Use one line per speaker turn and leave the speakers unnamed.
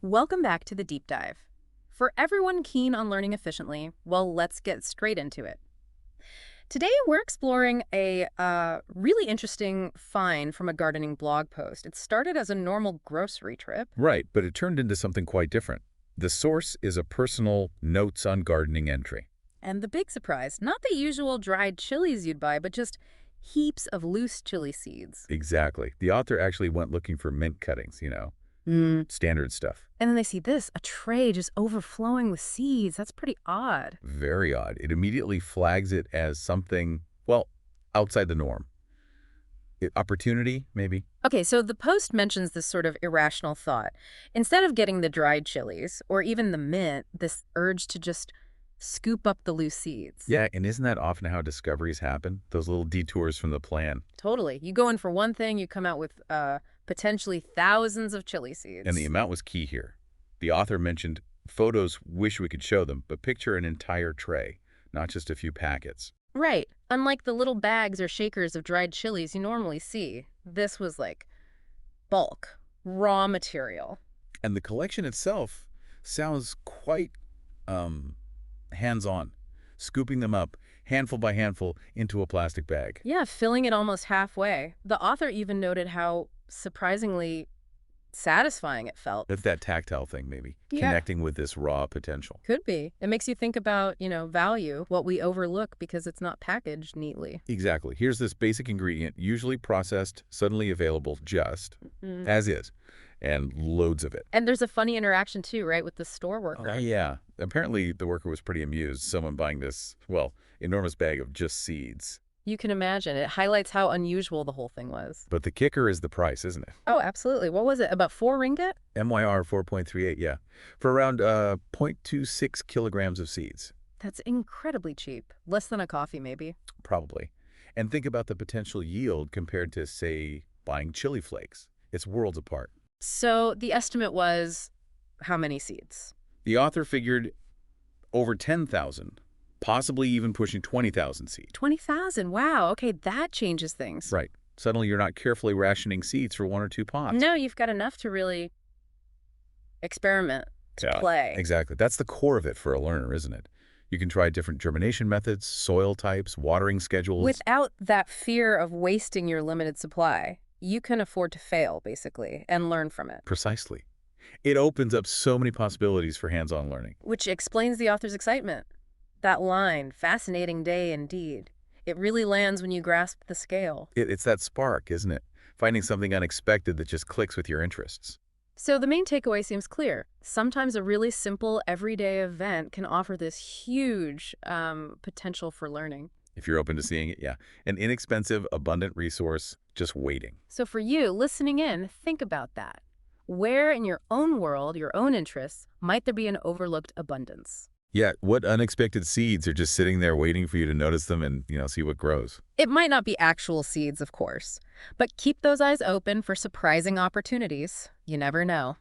Welcome back to the deep dive. For everyone keen on learning efficiently, well, let's get straight into it. Today, we're exploring a really interesting find from a gardening blog post. It started as a normal grocery trip.
Right, but it turned into something quite different. The source is a personal notes on gardening entry.
And the big surprise, not the usual dried chilies you'd buy, but just heaps of loose chili seeds.
Exactly. The author actually went looking for mint cuttings, standard stuff.
And then they see this, a tray just overflowing with seeds. That's pretty odd.
Very odd. It immediately flags it as something, well, outside the norm. Opportunity, maybe?
Okay, so the post mentions this sort of irrational thought. Instead of getting the dried chilies, or even the mint, this urge to just scoop up the loose seeds.
Yeah, and isn't that often how discoveries happen? Those little detours from the plan.
Totally. You go in for one thing, you come out with potentially thousands of chili seeds.
And the amount was key here. The author mentioned photos, wish we could show them, but picture an entire tray, not just a few packets.
Right. Unlike the little bags or shakers of dried chilies you normally see, this was like bulk, raw material.
And the collection itself sounds quite hands-on, scooping them up, handful by handful, into a plastic bag.
Yeah, filling it almost halfway. The author even noted how surprisingly satisfying it felt.
It's that tactile thing, maybe,
Yeah.
connecting with this raw potential.
Could be. It makes you think about, value, what we overlook because it's not packaged neatly.
Exactly. Here's this basic ingredient, usually processed, suddenly available just as is, and loads of it.
And there's a funny interaction too, right, with the store worker.
Oh, yeah. Apparently, the worker was pretty amused, someone buying this, well, enormous bag of just seeds.
You can imagine. It highlights how unusual the whole thing was.
But the kicker is the price, isn't it?
Oh, absolutely. What was it? About 4 ringgit?
MYR 4.38, yeah. For around 0.26 kilograms of seeds,
That's incredibly cheap. Less than a coffee, maybe.
probably. And think about the potential yield compared to, say, buying chili flakes. It's worlds apart.
So the estimate was how many seeds?
The author figured over 10,000, possibly even pushing 20,000 seeds.
20,000. Wow. Okay, that changes things.
Right. Suddenly you're not carefully rationing seeds for 1 or 2 pots.
No, you've got enough to really experiment, to
Yeah,
play.
exactly. That's the core of it for a learner, isn't it? You can try different germination methods, soil types, watering schedules.
Without that fear of wasting your limited supply, you can afford to fail, basically, and learn from it.
Precisely. It opens up so many possibilities for hands-on learning.
Which explains the author's excitement. That line, fascinating day indeed. It really lands when you grasp the scale.
It's that spark, isn't it? Finding something unexpected that just clicks with your interests.
So the main takeaway seems clear. Sometimes a really simple, everyday event can offer this huge potential for learning.
If you're open to seeing it, yeah. An inexpensive, abundant resource just waiting.
So for you, listening in, think about that. Where in your own world, your own interests, might there be an overlooked abundance?
Yeah, what unexpected seeds are just sitting there waiting for you to notice them and, see what grows?
It might not be actual seeds, of course, but keep those eyes open for surprising opportunities. You never know.